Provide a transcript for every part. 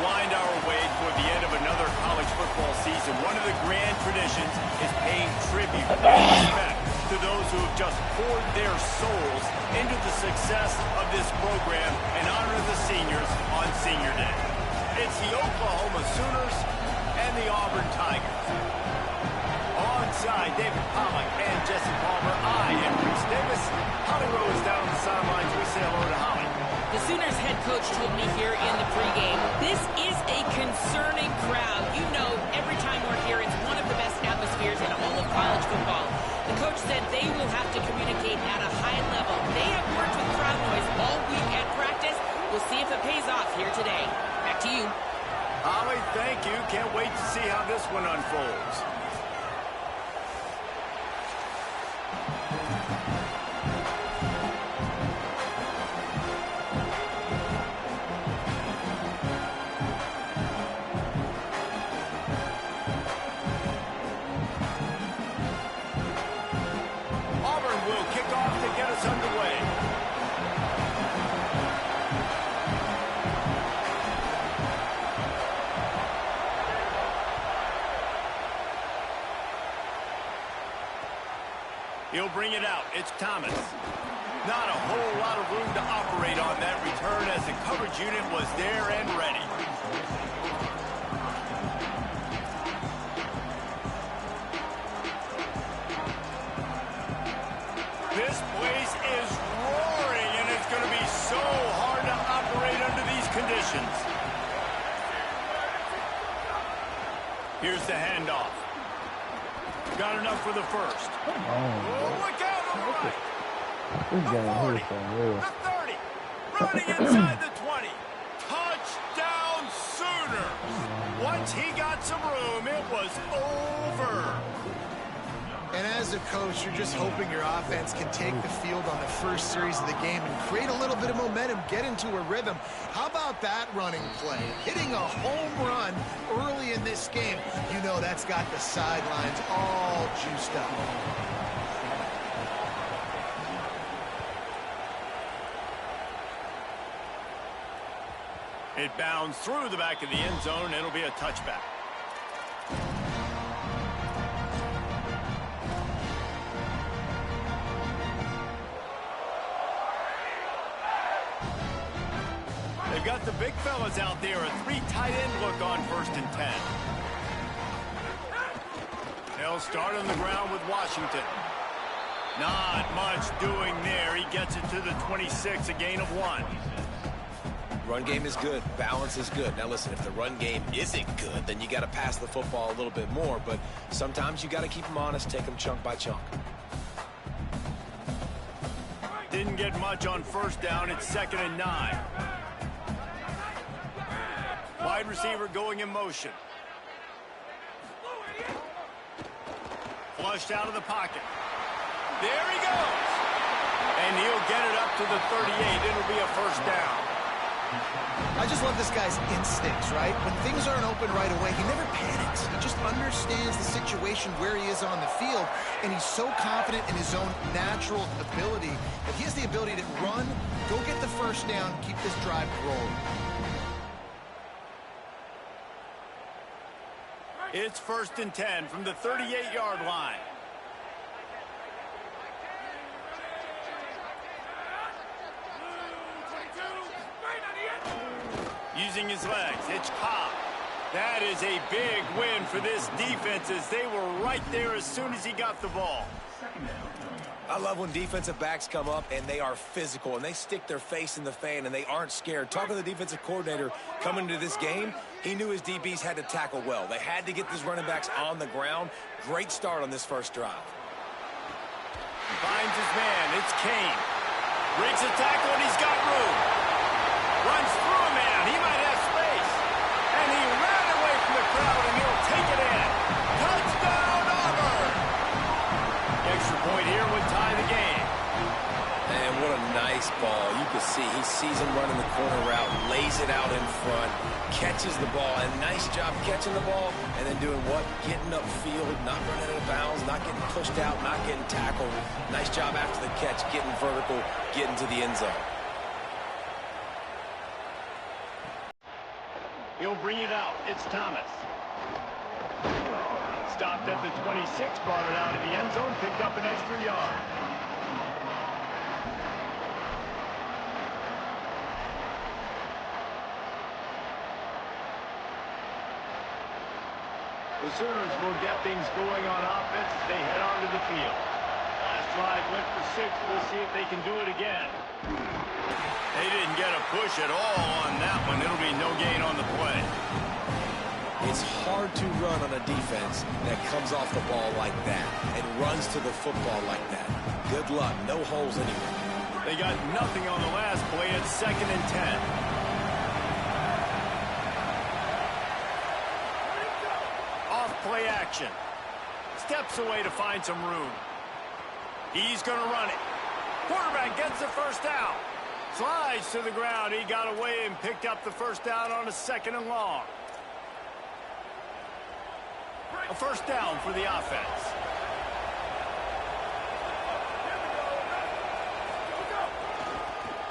wind our way toward the end of another college football season, one of the grand traditions is paying tribute and respect to those who have just poured their souls into the success of this program and honor the seniors on Senior Day. It's the Oklahoma Sooners and the Auburn Tigers. Alongside David Pollack and Jesse Palmer, I am Reese Davis. Holly Rose down on the sidelines. We say hello to Holly. The Sooners head coach told me here in the pregame, this is a concerning crowd. You know, every time we're here, it's one of the best atmospheres in all of college football. The coach said they will have to communicate at a high level. They have worked with crowd noise all week at practice. We'll see if it pays off here today. Back to you. Holly, thank you. Can't wait to see how this one unfolds. He'll bring it out. It's Thomas. Not a whole lot of room to operate on that return as the coverage unit was there and ready. This place is roaring, and it's going to be so hard to operate under these conditions. Here's the handoff. Got enough for the first. Oh, look out on the right. The 40, the 30, running inside the 20. Touchdown Sooners. Once he got some room, it was over. And as a coach, you're just hoping your offense can take the field on the first series of the game and create a little bit of momentum, get into a rhythm. How about that running play? Hitting a home run early in this game. You know that's got the sidelines all juiced up. It bounds through the back of the end zone. It'll be a touchback. They've got the big fellas out there. A three tight end look on 1st and 10. They'll start on the ground with Washington. Not much doing there. He gets it to the 26, a gain of 1. Run game is good. Balance is good. Now listen, if the run game isn't good, then you got to pass the football a little bit more. But sometimes you got to keep them honest, take them chunk by chunk. Didn't get much on 1st down. It's 2nd and 9. Wide receiver going in motion. Flushed out of the pocket. There he goes. And he'll get it up to the 38. It'll be a 1st down. I just love this guy's instincts, right? When things aren't open right away, he never panics. He just understands the situation where he is on the field, and he's so confident in his own natural ability that he has the ability to run, go get the 1st down, keep this drive rolling. It's 1st and 10 from the 38-yard line. Using his legs, it's Cobb. That is a big win for this defense as they were right there as soon as he got the ball. I love when defensive backs come up and they are physical and they stick their face in the fan and they aren't scared. Talking to the defensive coordinator coming into this game, he knew his DBs had to tackle well. They had to get these running backs on the ground. Great start on this 1st drive. Finds his man. It's Kane. Breaks a tackle and he's got room. Runs through a man. He might have space. And he ran away from the crowd and he'll take it in. Touchdown Auburn. The extra point here would tie the game. And what a nice ball. You can see he sees him running the corner route, lays it out in front, catches the ball, and nice job catching the ball, and then doing what? Getting upfield, not running out of bounds, not getting pushed out, not getting tackled. Nice job after the catch, getting vertical, getting to the end zone. He'll bring it out. It's Thomas. Stopped at the 26, brought it out of the end zone, picked up an extra yard. The Sooners will get things going on offense as they head onto the field. Last drive went for 6. We'll see if they can do it again. They didn't get a push at all on that one. It'll be no gain on the play. It's hard to run on a defense that comes off the ball like that and runs to the football like that. Good luck. No holes anywhere. They got nothing on the last play. It's 2nd and 10. Play action. Steps away to find some room. He's going to run it. Quarterback gets the first down. Slides to the ground. He got away and picked up the first down on a 2nd and long. A first down for the offense.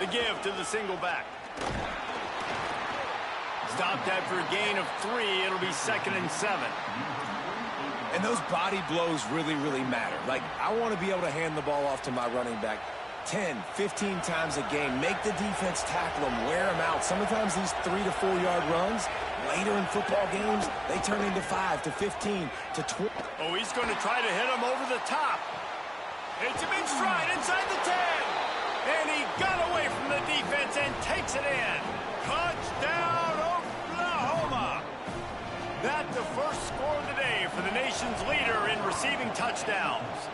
The give to the single back. Stopped after a gain of 3. It'll be 2nd and 7. And those body blows really, really matter. Like, I want to be able to hand the ball off to my running back 10, 15 times a game. Make the defense tackle them, wear them out. Sometimes these 3 to 4 yard runs, later in football games, they turn into 5 to 15 to 20. Oh, he's going to try to hit him over the top. It's him in stride inside the 10. And he got away from the defense and takes it in. Touchdown, Oklahoma. That's the first score of the day for the nation's leader in receiving touchdowns.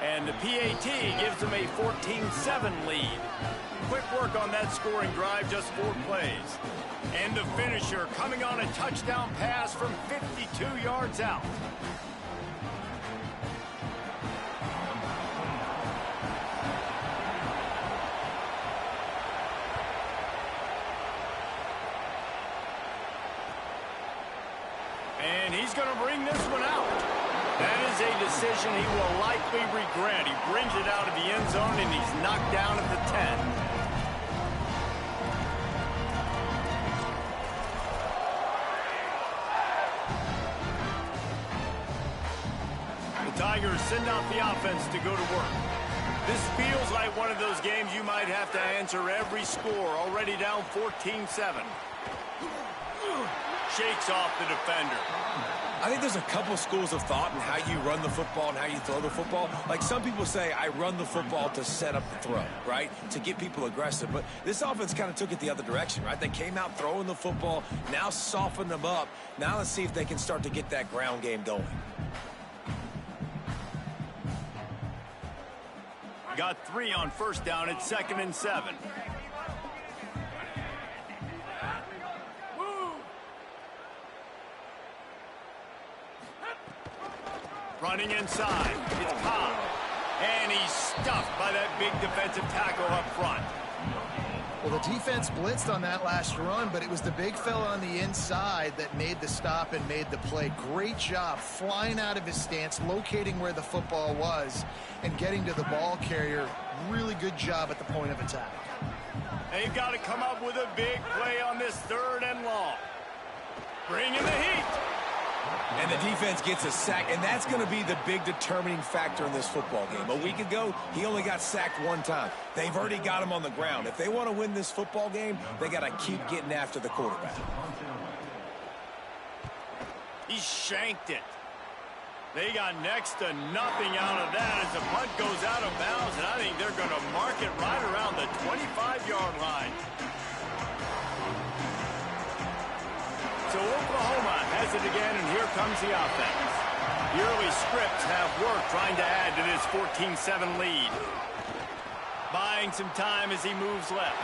And the PAT gives them a 14-7 lead. Quick work on that scoring drive, just 4 plays. And the finisher coming on a touchdown pass from 52 yards out. And he's going to bring this one out. That is a decision he will likely regret. He brings it out of the end zone, and he's knocked down at the 10. The Tigers send out the offense to go to work. This feels like one of those games you might have to answer every score. Already down 14-7. Shakes off the defender. I think there's a couple schools of thought in how you run the football and how you throw the football. Like, some people say, I run the football to set up the throw, right? To get people aggressive. But this offense kind of took it the other direction, right? They came out throwing the football, now soften them up. Now let's see if they can start to get that ground game going. Got 3 on first down. It's 2nd and 7. Running inside. It's Cobb. And he's stuffed by that big defensive tackle up front. Well, the defense blitzed on that last run, but it was the big fella on the inside that made the stop and made the play. Great job flying out of his stance, locating where the football was, and getting to the ball carrier. Really good job at the point of attack. They've got to come up with a big play on this 3rd and long. Bring in the heat. And the defense gets a sack, and that's going to be the big determining factor in this football game. A week ago, he only got sacked 1 time. They've already got him on the ground. If they want to win this football game, they got to keep getting after the quarterback. He shanked it. They got next to nothing out of that as the punt goes out of bounds, and I think they're going to mark it right around the 25-yard line. So Oklahoma has it again, and here comes the offense. The early scripts have worked trying to add to this 14-7 lead. Buying some time as he moves left.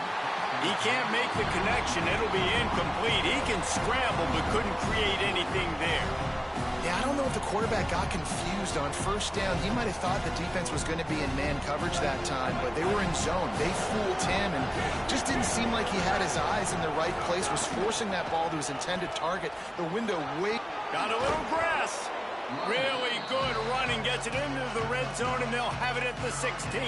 He can't make the connection. It'll be incomplete. He can scramble but couldn't create anything there. Yeah, I don't know if the quarterback got confused on first down. He might have thought the defense was going to be in man coverage that time, but they were in zone. They fooled him, and just didn't seem like he had his eyes in the right place, was forcing that ball to his intended target. The window way... Got a little grass. Really good running. Gets it into the red zone, and they'll have it at the 16.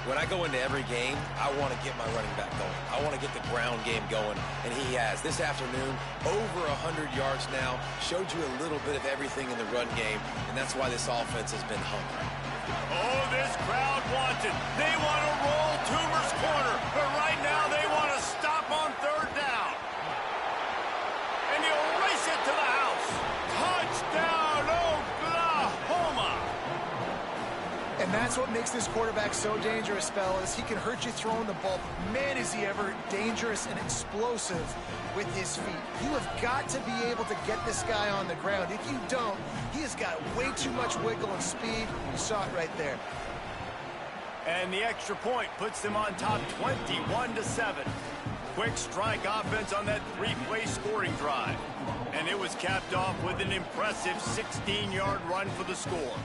When I go into every game, I want to get my running back going. I want to get the ground game going, and he has. This afternoon, over 100 yards now, showed you a little bit of everything in the run game, and that's why this offense has been hungry. Oh, this crowd wants it. They want to roll Toomer's corner, but right now they want to stop on third down. And he'll race it to the house. Touchdown, Oklahoma! And that's what makes this quarterback so dangerous, fellas. He can hurt you throwing the ball, but man, is he ever dangerous and explosive with his feet. You have got to be able to get this guy on the ground. If you don't, he has got way too much wiggle and speed. You saw it right there. And the extra point puts them on top 21-7. Quick strike offense on that three-play scoring drive. And it was capped off with an impressive 16-yard run for the score.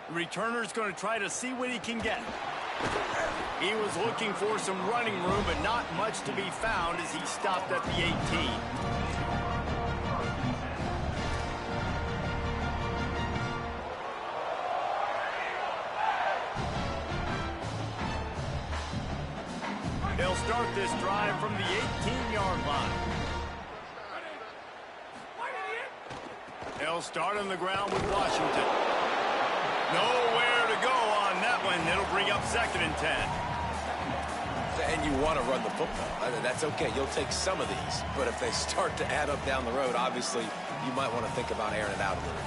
The returner's going to try to see what he can get. He was looking for some running room, but not much to be found as he stopped at the 18. They'll start this drive from the 18-yard line. They'll start on the ground with Washington. Nowhere to go on that one. It'll bring up 2nd and 10. And you want to run the football. That's okay. You'll take some of these. But if they start to add up down the road, obviously, you might want to think about airing it out a little bit.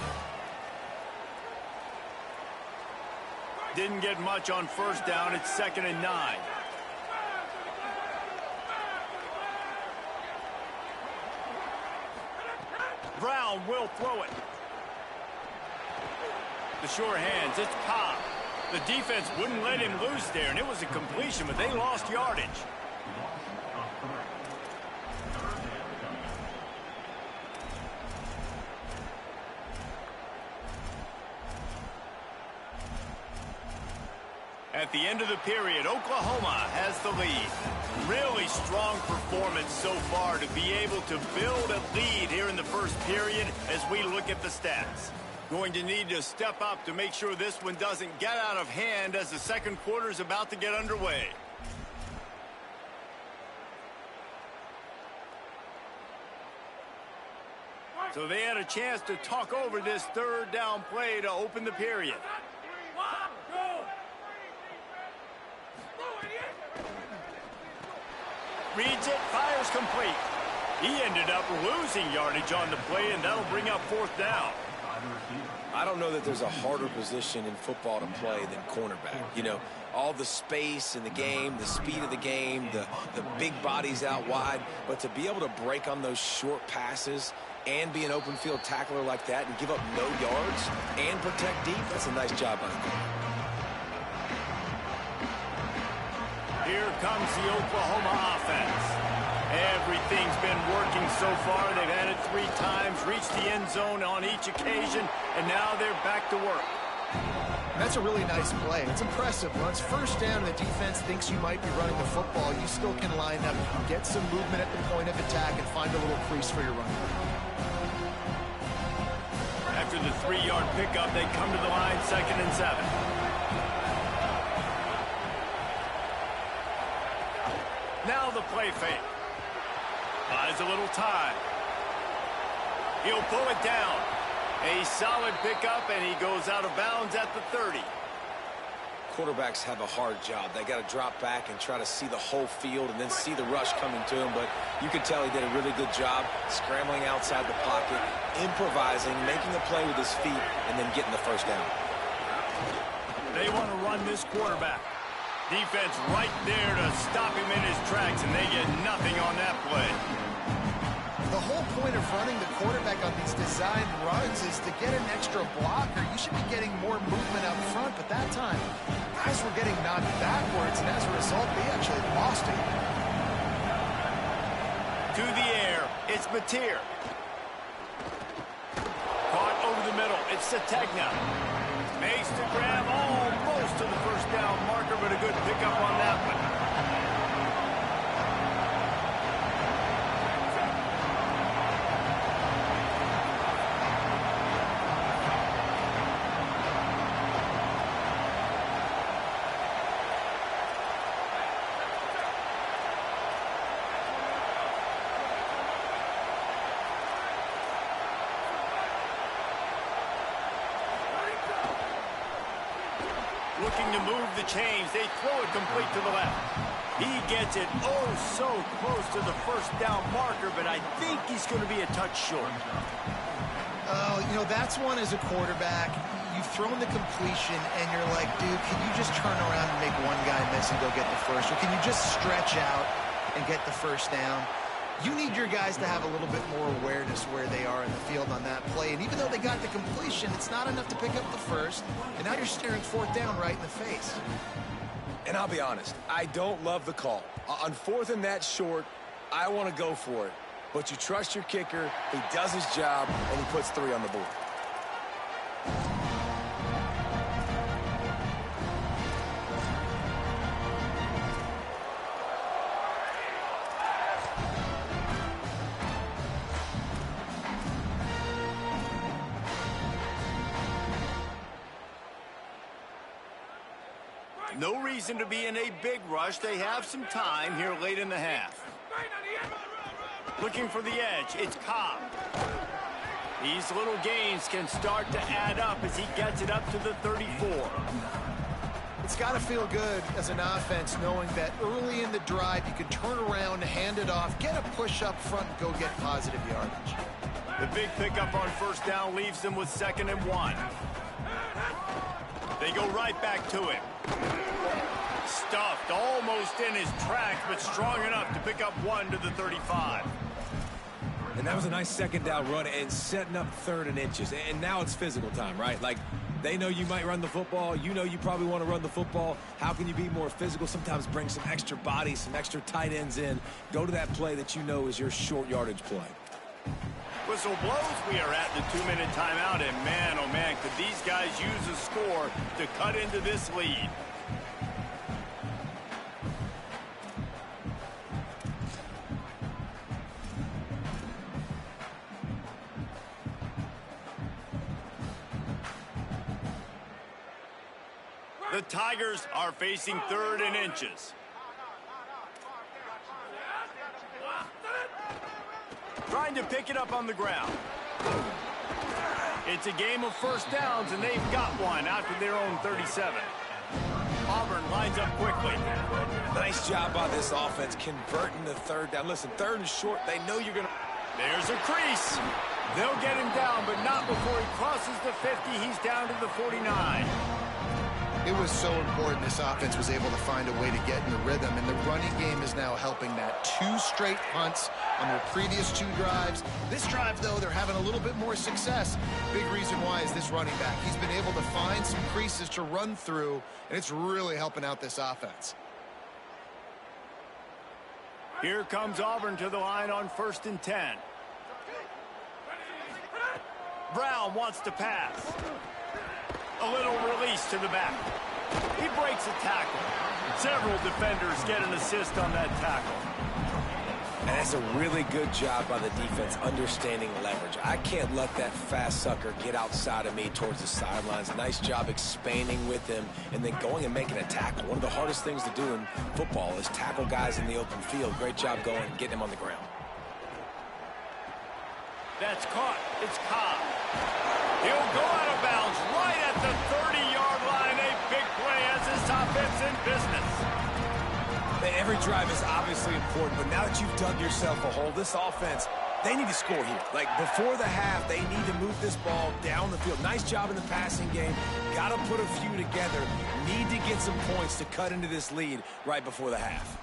Didn't get much on first down. It's 2nd and 9. Brown will throw it. The sure hands, it's Cobb. The defense wouldn't let him loose there, and it was a completion, but they lost yardage. At the end of the period, Oklahoma has the lead. Really strong performance so far to be able to build a lead here in the first period as we look at the stats. Going to need to step up to make sure this one doesn't get out of hand as the second quarter is about to get underway. So they had a chance to talk over this third down play to open the period. Reads it, fires complete. He ended up losing yardage on the play, and that'll bring up 4th down. I don't know that there's a harder position in football to play than cornerback. You know, all the space in the game, the speed of the game, the big bodies out wide. But to be able to break on those short passes and be an open field tackler like that and give up no yards and protect deep, that's a nice job by the corner. Here comes the Oklahoma offense. Everything's been working so far. They've had it 3 times, reached the end zone on each occasion, and now they're back to work. That's a really nice play. It's impressive. Once first down and the defense thinks you might be running the football, you still can line up, get some movement at the point of attack, and find a little crease for your run. After the 3-yard pickup, they come to the line, 2nd and 7. Now the play fake. Buys a little time. He'll pull it down. A solid pickup, and he goes out of bounds at the 30. Quarterbacks have a hard job. They got to drop back and try to see the whole field and then see the rush coming to him. But you could tell he did a really good job scrambling outside the pocket, improvising, making a play with his feet, and then getting the first down. They want to run this quarterback. Defense right there to stop him in his tracks, and they get nothing on that play. The whole point of running the quarterback on these designed runs is to get an extra blocker. You should be getting more movement up front, but that time, guys were getting knocked backwards, and as a result, they actually lost it. To the air, it's Mateer. Caught over the middle, it's Sategna. Makes the grab almost to the first down marker, but a good pickup on that one. Looking to move the chains. They throw it complete to the left. He gets it oh so close to the first down marker, but I think he's going to be a touch short. Oh, you know, that's one as a quarterback. You've thrown the completion, and you're like, dude, can you just turn around and make one guy miss and go get the first? Or can you just stretch out and get the first down? You need your guys to have a little bit more awareness where they are in the field on that play. And even though they got the completion, it's not enough to pick up the first. And now you're staring fourth down right in the face. And I'll be honest, I don't love the call. On fourth and that short, I want to go for it. But you trust your kicker, he does his job, and he puts 3 on the board. No reason to be in a big rush. They have some time here late in the half. Looking for the edge, it's Cobb. These little gains can start to add up as he gets it up to the 34. It's got to feel good as an offense knowing that early in the drive you can turn around, hand it off, get a push up front, and go get positive yardage. The big pickup on first down leaves them with 2nd and 1. They go right back to him. Stuffed almost in his tracks, but strong enough to pick up 1 to the 35. And that was a nice 2nd down run and setting up 3rd and inches. And now it's physical time, right? Like, they know you might run the football. You know you probably want to run the football. How can you be more physical? Sometimes bring some extra bodies, some extra tight ends in. Go to that play that you know is your short yardage play. Whistle blows. We are at the 2-minute timeout. And man, oh man, could these guys use a score to cut into this lead. The Tigers are facing 3rd and inches. Trying to pick it up on the ground. It's a game of first downs, and they've got one after their own 37. Auburn lines up quickly. Nice job by this offense converting the 3rd down. Listen, 3rd and short, they know you're going to... There's a crease. They'll get him down, but not before he crosses the 50. He's down to the 49. It was so important this offense was able to find a way to get in the rhythm, and the running game is now helping that. 2 straight punts on their previous 2 drives. This drive, though, they're having a little bit more success. Big reason why is this running back. He's been able to find some creases to run through, and it's really helping out this offense. Here comes Auburn to the line on 1st and 10. Brown wants to pass. A little release to the back. He breaks a tackle. Several defenders get an assist on that tackle. And that's a really good job by the defense understanding leverage. I can't let that fast sucker get outside of me towards the sidelines. Nice job expanding with him and then going and making a tackle. One of the hardest things to do in football is tackle guys in the open field. Great job going and getting him on the ground. That's caught. It's Cobb. He'll go out of bounds right at the 30-yard line. A big play as this offense in business. Every drive is obviously important, but now that you've dug yourself a hole, this offense, they need to score here. Like, before the half, they need to move this ball down the field. Nice job in the passing game. Got to put a few together. Need to get some points to cut into this lead right before the half.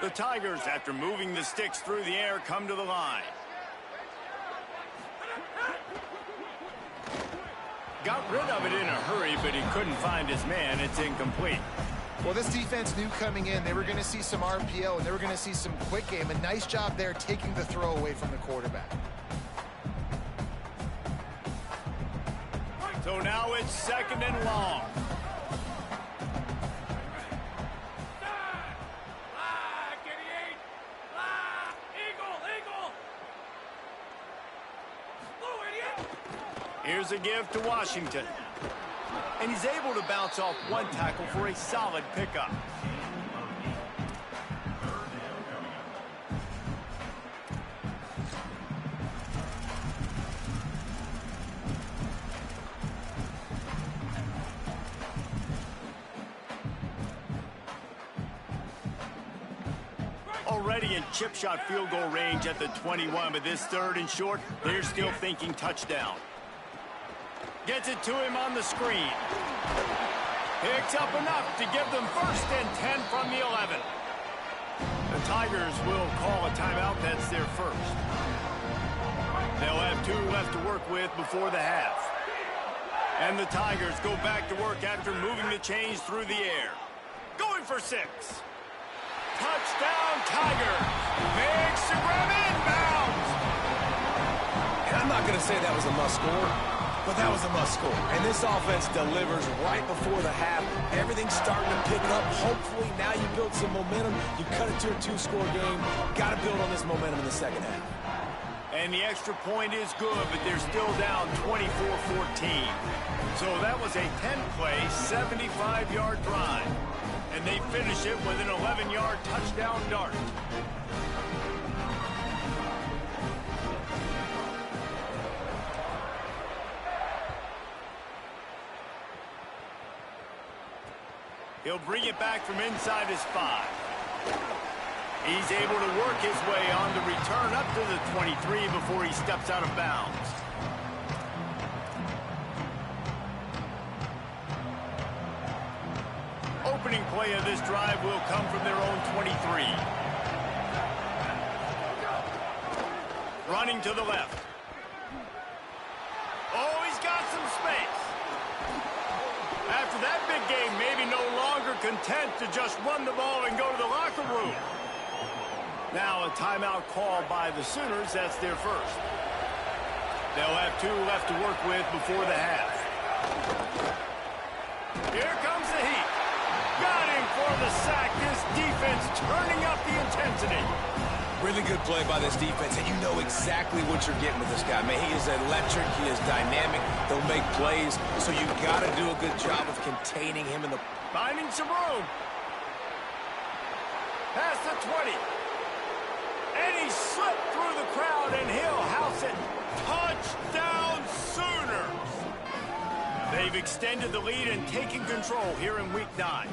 The Tigers, after moving the sticks through the air, come to the line. Got rid of it in a hurry, but he couldn't find his man. It's incomplete. Well, this defense knew coming in they were going to see some RPO and they were going to see some quick game. A nice job there taking the throw away from the quarterback. So now it's 2nd and long. Here's a give to Washington. And he's able to bounce off one tackle for a solid pickup. already in chip shot field goal range at the 21, but this 3rd and short, they're still thinking touchdown. Gets it to him on the screen. Picks up enough to give them 1st and 10 from the 11. The Tigers will call a timeout. That's their 1st. They'll have 2 left to work with before the half. And the Tigers go back to work after moving the chains through the air. Going for 6. Touchdown, Tigers. Makes the grab inbounds. And I'm not going to say that was a must-score, but that was a must-score. And this offense delivers right before the half. Everything's starting to pick up. Hopefully, now you build some momentum. You cut it to a 2-score game. Got to build on this momentum in the second half. And the extra point is good, but they're still down 24-14. So that was a 10-play, 75-yard drive. And they finish it with an 11-yard touchdown dart. He'll bring it back from inside his 5. He's able to work his way on the return up to the 23 before he steps out of bounds. Opening play of this drive will come from their own 23. Running to the left. Oh, he's got some space. After that big game, maybe no longer content to just run the ball and go to the locker room. Now a timeout call by the Sooners. That's their 1st. They'll have 2 left to work with before the half. Here comes the heat. Got him for the sack. This defense turning up the intensity. Really good play by this defense, and you know exactly what you're getting with this guy. Man, he is electric. He is dynamic. They'll make plays, so you got to do a good job of containing him in the... Finding some room. Past the 20. And he slipped through the crowd, and he'll house it. Touchdown, Sooners! They've extended the lead and taken control here in Week 9.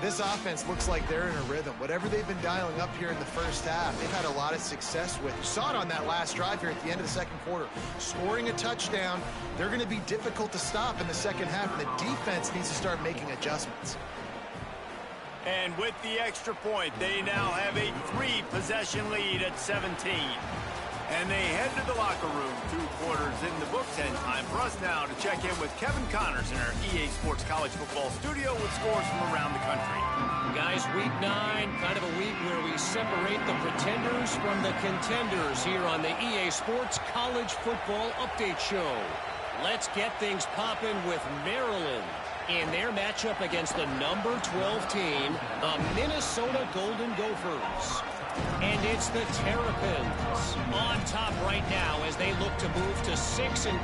This offense looks like they're in a rhythm. Whatever they've been dialing up here in the first half, they've had a lot of success with. You saw it on that last drive here at the end of the 2nd quarter. Scoring a touchdown, they're going to be difficult to stop in the 2nd half, and the defense needs to start making adjustments. And with the extra point, they now have a 3-possession lead at 17. And they head to the locker room. 2 quarters in the books, and time for us now to check in with Kevin Connors in our EA Sports College Football studio with scores from around the country. Guys, Week 9, kind of a week where we separate the pretenders from the contenders here on the EA Sports College Football Update Show. Let's get things popping with Maryland in their matchup against the number 12 team, the Minnesota Golden Gophers. And it's the Terrapins on top right now as they look to move to 6-2.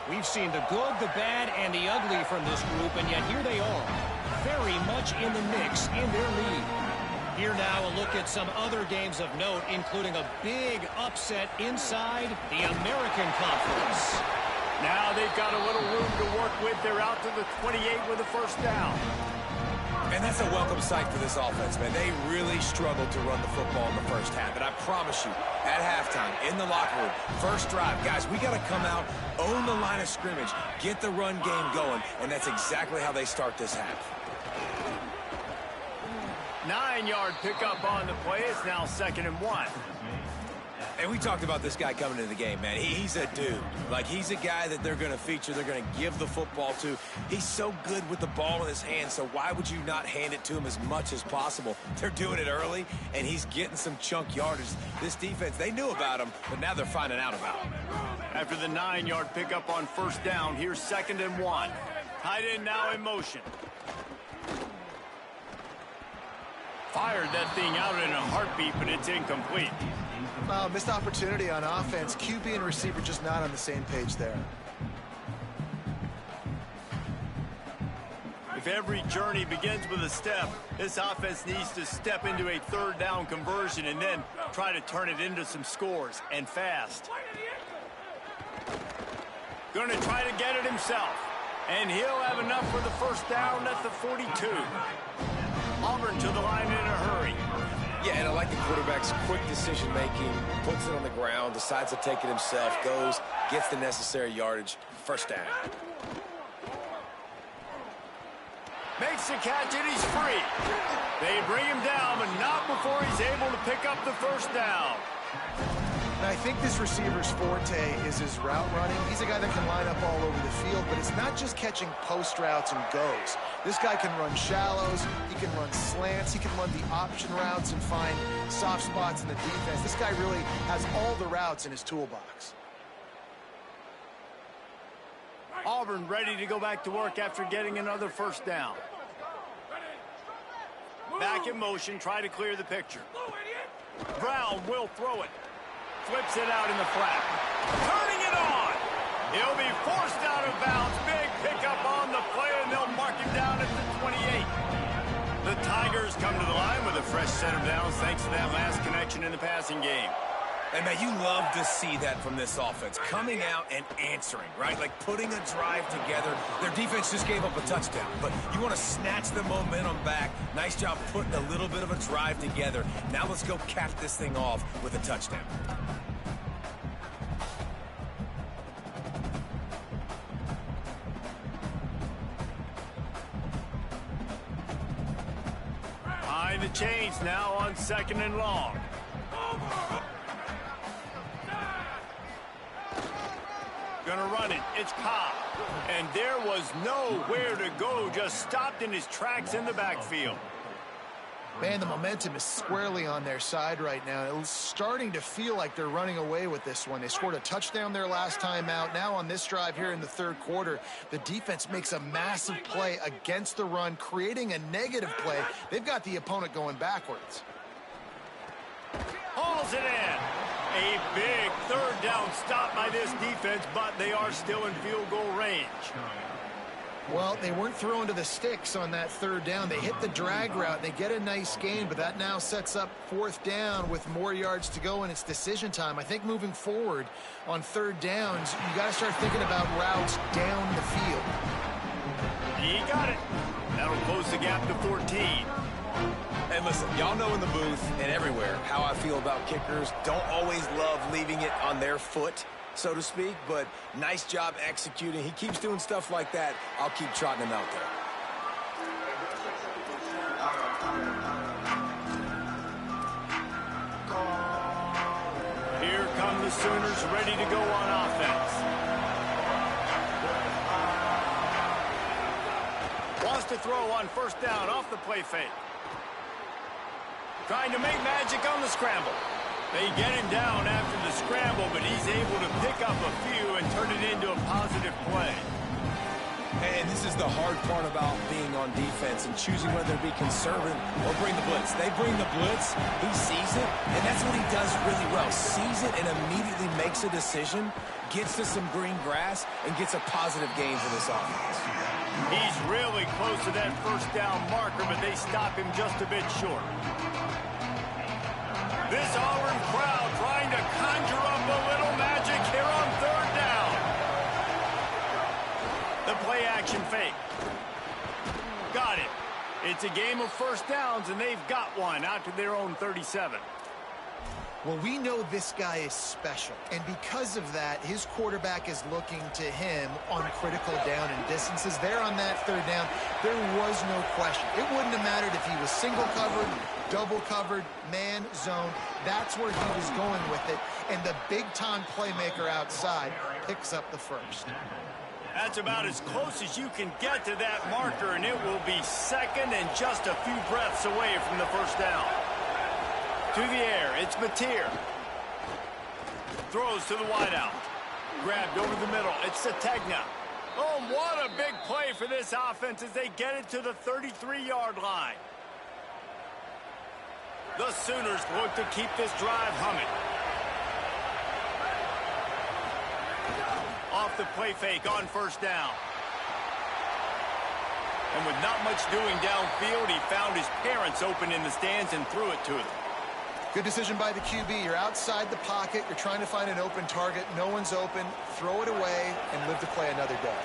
We've seen the good, the bad, and the ugly from this group, and yet here they are, very much in the mix in their lead. Here now a look at some other games of note, including a big upset inside the American Conference. Now they've got a little room to work with. They're out to the 28 with a 1st down. And that's a welcome sight for this offense, man. They really struggled to run the football in the first half. And I promise you, at halftime, in the locker room, 1st drive, guys, we got to come out, own the line of scrimmage, get the run game going, and that's exactly how they start this half. 9-yard pickup on the play. It's now 2nd and 1. And we talked about this guy coming into the game, man. He's a dude. Like, he's a guy that they're going to feature, they're going to give the football to. He's so good with the ball in his hand, so why would you not hand it to him as much as possible? They're doing it early, and he's getting some chunk yardage. This defense, they knew about him, but now they're finding out about him. After the 9-yard pickup on 1st down, here's 2nd and 1. Tight end now in motion. Fired that thing out in a heartbeat, but it's incomplete. Missed opportunity on offense. QB and receiver just not on the same page there. If every journey begins with a step, this offense needs to step into a 3rd down conversion and then try to turn it into some scores, and fast. Going to try to get it himself, and he'll have enough for the 1st down at the 42. Auburn to the line in a hurry. Yeah, and I like the quarterback's quick decision-making, puts it on the ground, decides to take it himself, goes, gets the necessary yardage, first down. Makes the catch, and he's free. They bring him down, but not before he's able to pick up the first down. And I think this receiver's forte is his route running. He's a guy that can line up all over the field, but it's not just catching post routes and goes. This guy can run shallows, he can run slants, he can run the option routes and find soft spots in the defense. This guy really has all the routes in his toolbox. Auburn ready to go back to work after getting another first down. Back in motion, try to clear the picture. Brown will throw it. Flips it out in the flat. Turning it on. He'll be forced out of bounds. Big pickup on the play, and they'll mark him down at the 28. The Tigers come to the line with a fresh set of downs thanks to that last connection in the passing game. And, man, you love to see that from this offense. Coming out and answering, right? Like putting a drive together. Their defense just gave up a touchdown, but you want to snatch the momentum back. Nice job putting a little bit of a drive together. Now let's go cap this thing off with a touchdown. Behind the chains now on 2nd and long. Gonna run it. It's Cobb. And there was nowhere to go. Just stopped in his tracks in the backfield. Man, the momentum is squarely on their side right now. It's starting to feel like they're running away with this one. They scored a touchdown their last time out. Now on this drive here in the third quarter, the defense makes a massive play against the run, creating a negative play. They've got the opponent going backwards. Hauls it in. A big third down stop by this defense, but they are still in field goal range. Well, they weren't throwing to the sticks on that third down. They hit the drag route. They get a nice gain, but that now sets up 4th down with more yards to go, and it's decision time. I think moving forward on third downs, you got to start thinking about routes down the field. He got it. That'll close the gap to 14. And listen, y'all know in the booth and everywhere how I feel about kickers. Don't always love leaving it on their foot, so to speak, but nice job executing. He keeps doing stuff like that. I'll keep trotting him out there. Here come the Sooners ready to go on offense. Wants to throw on first down off the play fake. Trying to make magic on the scramble. They get him down after the scramble, but he's able to pick up a few and turn it into a positive play. And this is the hard part about being on defense and choosing whether to be conservative or bring the blitz. They bring the blitz, he sees it, and that's what he does really well. Sees it and immediately makes a decision, gets to some green grass, and gets a positive gain for this offense. He's really close to that first down marker, but they stop him just a bit short. This Auburn crowd trying to conjure up a little magic here on third down. The play action fake. Got it. It's a game of first downs, and they've got one out to their own 37. Well, we know this guy is special, and because of that, his quarterback is looking to him on critical down and distances. There on that third down, there was no question. It wouldn't have mattered if he was single covered, double covered, man, zone. That's where he was going with it, and the big-time playmaker outside picks up the first. That's about as close as you can get to that marker, and it will be second and just a few breaths away from the first down. To the air, it's Mateer. Throws to the wideout. Grabbed over the middle, it's Sategna. Oh, what a big play for this offense as they get it to the 33-yard line. The Sooners look to keep this drive humming. Off the play fake on first down. And with not much doing downfield, he found his parents open in the stands and threw it to them. Good decision by the QB. You're outside the pocket. You're trying to find an open target. No one's open. Throw it away and live to play another day.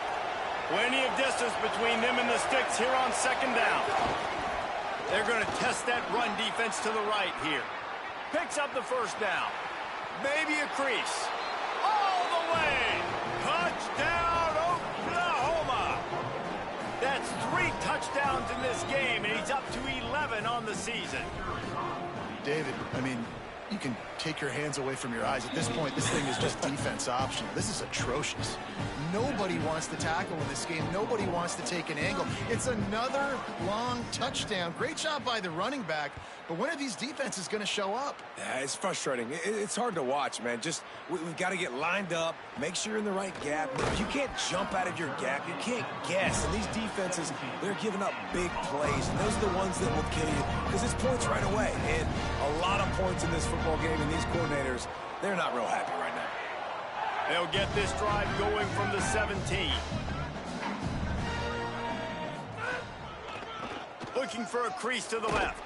Plenty of distance between them and the sticks here on second down. They're going to test that run defense to the right here. Picks up the first down. Maybe a crease. All the way. Touchdown, Oklahoma. That's 3 touchdowns in this game, and he's up to 11 on the season. David, I mean, you can take your hands away from your eyes. At this point, this thing is just defense optional. This is atrocious. Nobody wants to tackle in this game. Nobody wants to take an angle. It's another long touchdown. Great job by the running back, but when are these defenses going to show up? Yeah, it's frustrating. It's hard to watch, man. Just, we've got to get lined up, make sure you're in the right gap. If you can't jump out of your gap, you can't guess. And these defenses, they're giving up big plays, and those are the ones that will kill you because it's points right away. And a lot of points in this football game, and these coordinators, they're not real happy right now. They'll get this drive going from the 17. Looking for a crease to the left.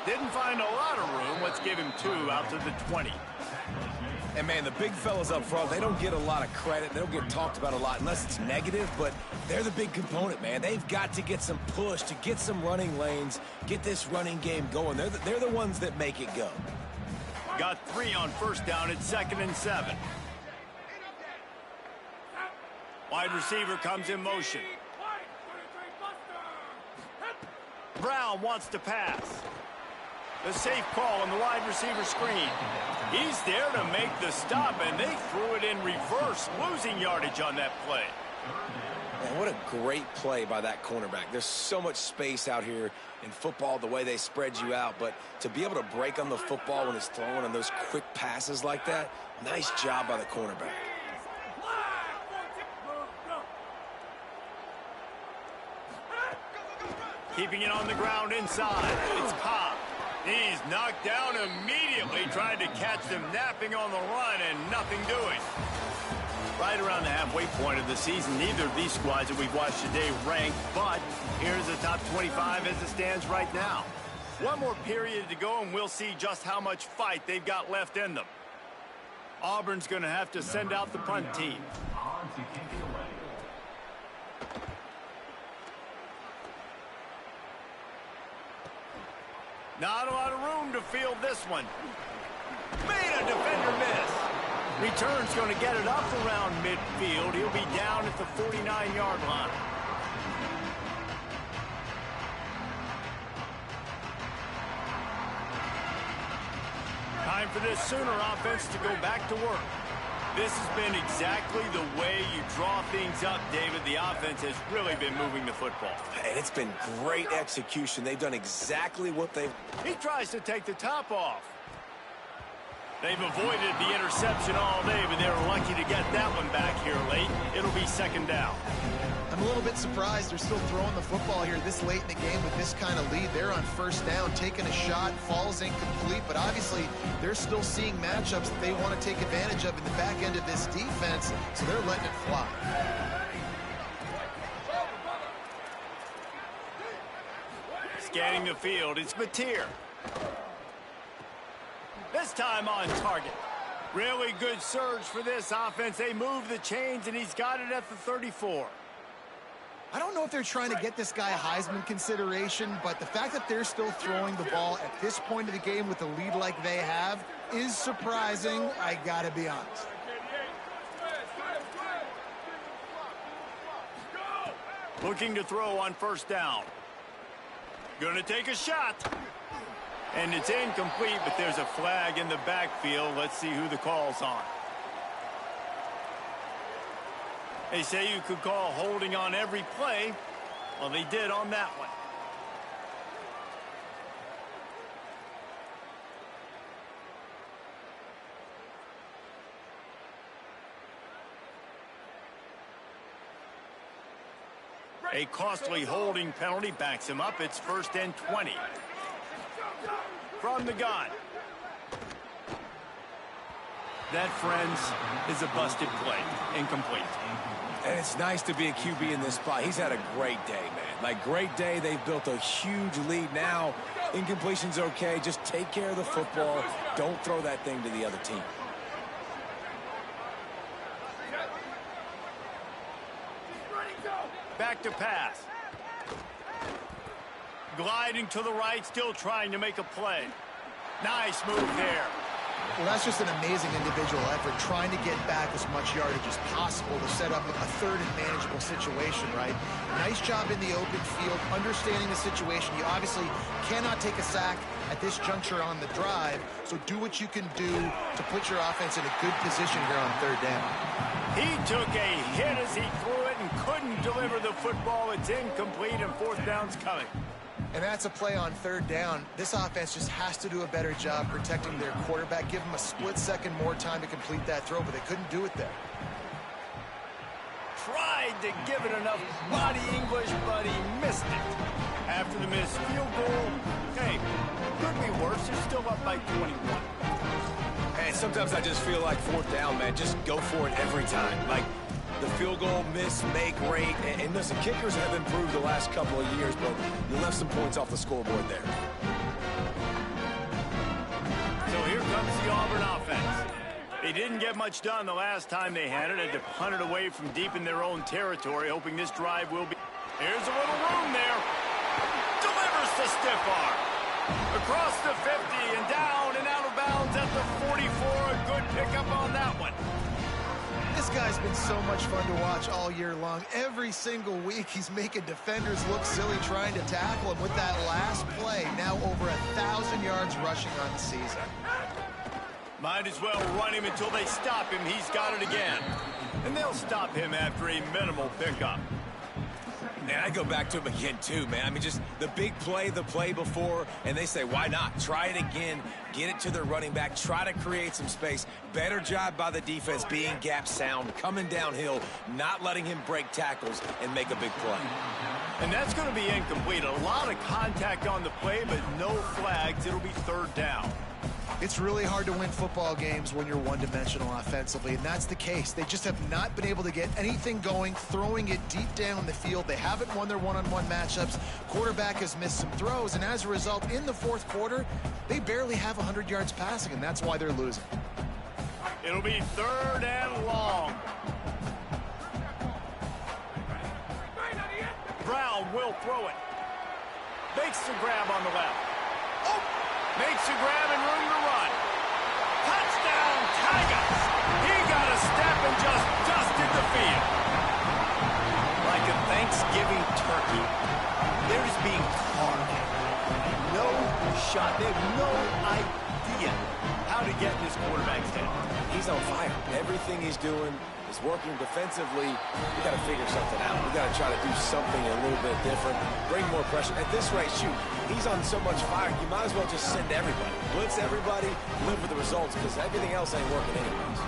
Didn't find a lot of room. Let's give him 2 out to the 20. And, man, the big fellas up front, they don't get a lot of credit. They don't get talked about a lot unless it's negative, but they're the big component, man. They've got to get some push, to get some running lanes, get this running game going. They're the ones that make it go. Got 3 on first down at 2nd and 7. Wide receiver comes in motion. Brown wants to pass. The safe call on the wide receiver screen. He's there to make the stop, and they threw it in reverse, losing yardage on that play. Man, what a great play by that cornerback. There's so much space out here in football, the way they spread you out, but to be able to break on the football when it's thrown on those quick passes like that, nice job by the cornerback. Keeping it on the ground inside. It's Cobb. He's knocked down immediately, trying to catch them napping on the run and nothing doing. Right around the halfway point of the season, neither of these squads that we've watched today ranked, but here's the top 25 as it stands right now. One more period to go, and we'll see just how much fight they've got left in them. Auburn's going to have to send out the punt team. Not a lot of room to field this one. Made a defender miss. Return's going to get it up around midfield. He'll be down at the 49-yard line. Time for this Sooner offense to go back to work. This has been exactly the way you draw things up, David. The offense has really been moving the football. And it's been great execution. They've done exactly what they've... He tries to take the top off. They've avoided the interception all day, but they were lucky to get that one back here late. It'll be 2nd down. I'm a little bit surprised they're still throwing the football here this late in the game with this kind of lead. They're on first down, taking a shot, falls incomplete, but obviously they're still seeing matchups that they want to take advantage of in the back end of this defense, so they're letting it fly. Scanning the field, it's Mateer. This time on target. Really good surge for this offense. They move the chains, and he's got it at the 34. I don't know if they're trying to get this guy a Heisman consideration, but the fact that they're still throwing the ball at this point of the game with a lead like they have is surprising, I gotta be honest. Looking to throw on first down. Gonna take a shot. And it's incomplete, but there's a flag in the backfield. Let's see who the call's on. They say you could call holding on every play. Well, they did on that one. A costly holding penalty backs him up. It's 1st and 20. From the gun. That, friends, is a busted play. Incomplete. And it's nice to be a QB in this spot. He's had a great day, man. Like, great day. They've built a huge lead now. Incompletion's okay. Just take care of the football. Don't throw that thing to the other team. Back to pass. gliding to the right, still trying to make a play. Nice move there. Well, that's just an amazing individual effort, trying to get back as much yardage as possible to set up a third and manageable situation, right? Nice job in the open field, understanding the situation. You obviously cannot take a sack at this juncture on the drive, so do what you can do to put your offense in a good position here on third down. He took a hit as he threw it and couldn't deliver the football. It's incomplete, and fourth down's coming. And that's a play on third down. This offense just has to do a better job protecting their quarterback. Give them a split second more time to complete that throw, but they couldn't do it there. Tried to give it enough body English, but he missed it. After the missed field goal, hey, could be worse. They're still up by 21. Hey, sometimes I just feel like fourth down, man. Just go for it every time. Like, the field goal miss, make rate, and listen, kickers have improved the last couple of years, but you left some points off the scoreboard there. So here comes the Auburn offense. They didn't get much done the last time they had it. Had to punt it away from deep in their own territory, hoping this drive will be... Here's a little room there. Delivers to stiff arm. Across the 50 and down and out of bounds at the 44. A good pickup on that one. This guy's been so much fun to watch all year long. Every single week, he's making defenders look silly trying to tackle him with that last play. Now over 1,000 yards rushing on the season. Might as well run him until they stop him. He's got it again. And they'll stop him after a minimal pickup. Man, I go back to him again, too, man. I mean, just the big play, the play before, and they say, why not? Try it again, get it to their running back, try to create some space. Better job by the defense being gap sound, coming downhill, not letting him break tackles and make a big play. And that's going to be incomplete. A lot of contact on the play, but no flags. It'll be third down. It's really hard to win football games when you're one-dimensional offensively, and that's the case. They just have not been able to get anything going, throwing it deep down the field. They haven't won their one-on-one matchups. Quarterback has missed some throws, and as a result, in the fourth quarter, they barely have 100 yards passing, and that's why they're losing. It'll be third and long. Brown will throw it. Makes the grab on the left. Oh! Makes a grab and room to run. Touchdown, Tigers! He got a step and just dusted the field. Like a Thanksgiving turkey, they're just being carved. No shot. They have no idea how to get in this quarterback's head. He's on fire. Everything he's doing is working defensively. We got to figure something out. We got to try to do something a little bit different. Bring more pressure. At this rate, shoot, he's on so much fire, you might as well just send everybody. Blitz everybody, live with the results, because everything else ain't working anyways.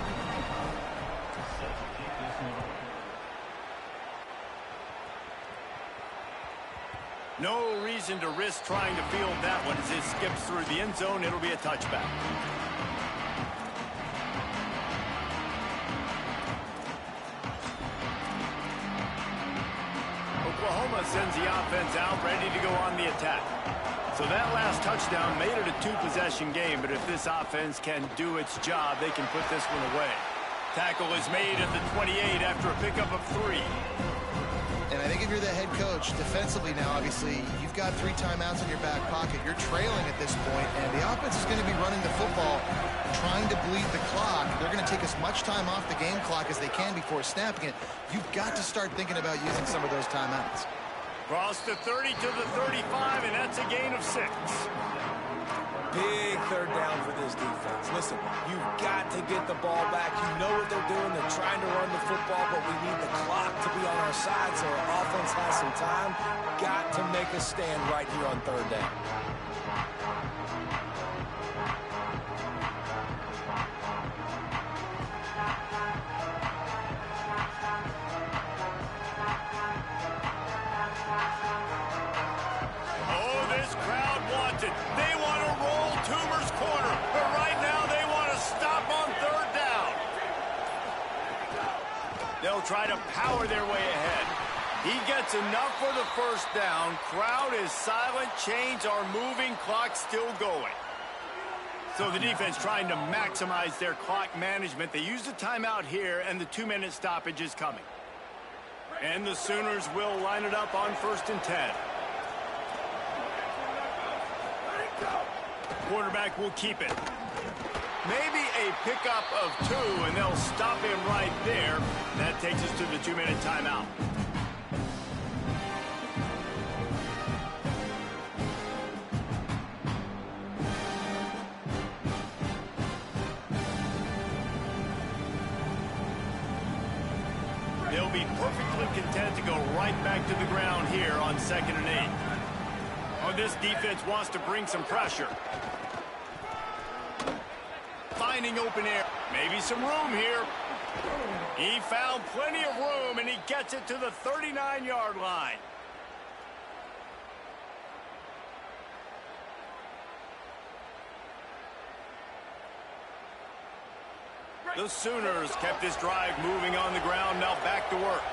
No reason to risk trying to field that one as it skips through the end zone. It'll be a touchback. Oklahoma sends the offense out, ready to go on the attack. So that last touchdown made it a two-possession game, but if this offense can do its job, they can put this one away. Tackle is made at the 28 after a pickup of 3. And I think if you're the head coach, defensively now, obviously, you've got 3 timeouts in your back pocket. You're trailing at this point, and the offense is going to be running the football, trying to bleed the clock. They're going to take as much time off the game clock as they can before snapping it. You've got to start thinking about using some of those timeouts. Cross the 30 to the 35, and that's a gain of 6. Big third down for this defense. Listen, you've got to get the ball back. You know what they're doing. They're trying to run the football, but we need the clock to be on our side so our offense has some time. Got to make a stand right here on third down. They'll try to power their way ahead. He gets enough for the first down. Crowd is silent. Chains are moving. Clock still going. So the defense trying to maximize their clock management. They use the timeout here, and the 2-minute stoppage is coming. And the Sooners will line it up on 1st and 10. Quarterback will keep it. Maybe a pickup of 2, and they'll stop him right there. That takes us to the 2-minute timeout. They'll be perfectly content to go right back to the ground here on 2nd and 8. Oh, this defense wants to bring some pressure. Finding open air. Maybe some room here. He found plenty of room, and he gets it to the 39-yard line. The Sooners kept this drive moving on the ground. Now back to work.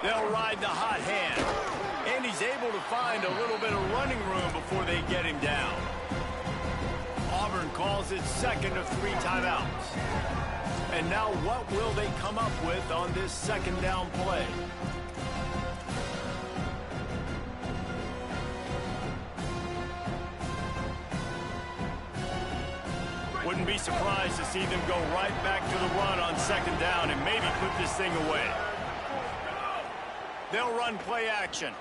They'll ride the hot hand. And he's able to find a little bit of running room before they get him down. Auburn calls it 2nd of 3 timeouts. And now what will they come up with on this 2nd down play? Wouldn't be surprised to see them go right back to the run on 2nd down and maybe put this thing away. They'll run play action.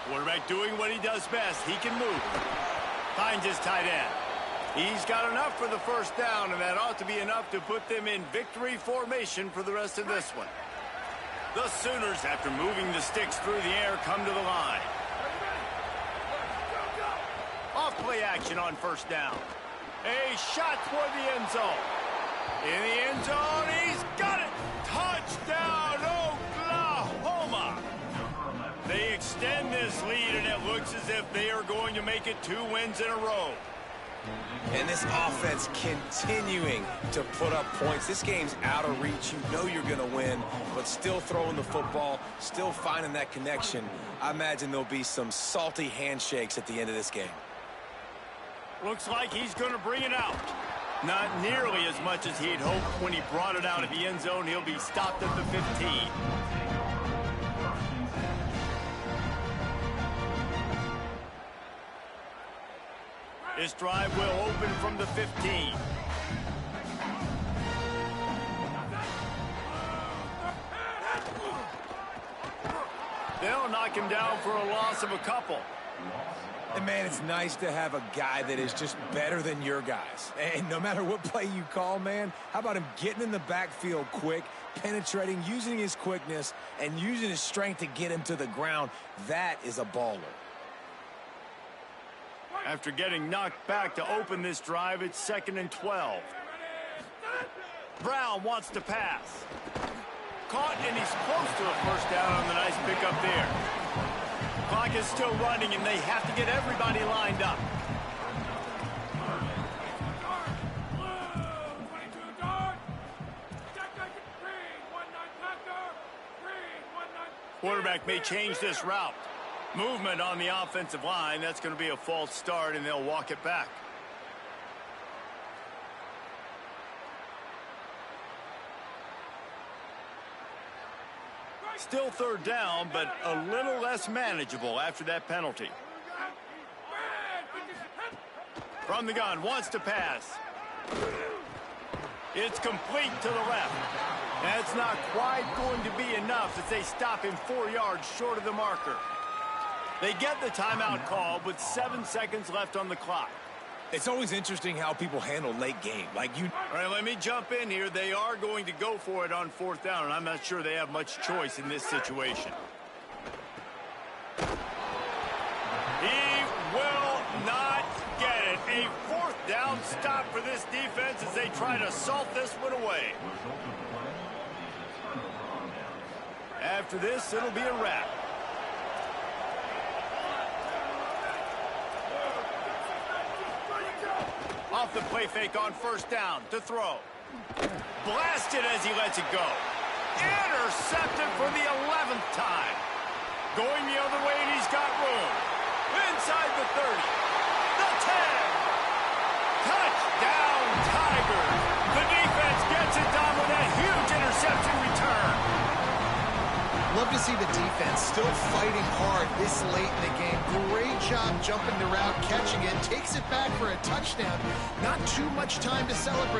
Quarterback doing what he does best. He can move. Finds his tight end. He's got enough for the 1st down, and that ought to be enough to put them in victory formation for the rest of this one. The Sooners, after moving the sticks through the air, come to the line. Off play action on 1st down. A shot toward the end zone. In the end zone, he's got it! Touchdown, Oklahoma! They extend this lead, and it looks as if they are going to make it 2 wins in a row. And this offense continuing to put up points. This game's out of reach. You know you're going to win, but still throwing the football, still finding that connection. I imagine there'll be some salty handshakes at the end of this game. Looks like he's going to bring it out. Not nearly as much as he'd hoped when he brought it out at the end zone. He'll be stopped at the 15. This drive will open from the 15. They'll knock him down for a loss of a couple. And, man, it's nice to have a guy that is just better than your guys. And no matter what play you call, man, how about him getting in the backfield quick, penetrating, using his quickness, and using his strength to get him to the ground? That is a baller. After getting knocked back to open this drive, it's 2nd and 12. Brown wants to pass. Caught, and he's close to a 1st down on the nice pickup there. Clock is still running, and they have to get everybody lined up. Quarterback may change this route. Movement on the offensive line. That's going to be a false start, and they'll walk it back. Still 3rd down, but a little less manageable after that penalty. From the gun, wants to pass. It's complete to the left. That's not quite going to be enough as they stop him 4 yards short of the marker. They get the timeout call with 7 seconds left on the clock. It's always interesting how people handle late game. All right, let me jump in here. They are going to go for it on 4th down, and I'm not sure they have much choice in this situation. He will not get it. A 4th down stop for this defense as they try to salt this one away. After this, it'll be a wrap. Off the play fake on first down to throw. Blasted as he lets it go. Intercepted for the 11th time. Going the other way, and he's got room. Inside the 30. The 10. Touchdown, Tigers. The defense gets it done with a huge interception return. Love to see the defense still fighting hard this late in the game. Great job jumping the route, catching it, takes it back for a touchdown. Not too much time to celebrate.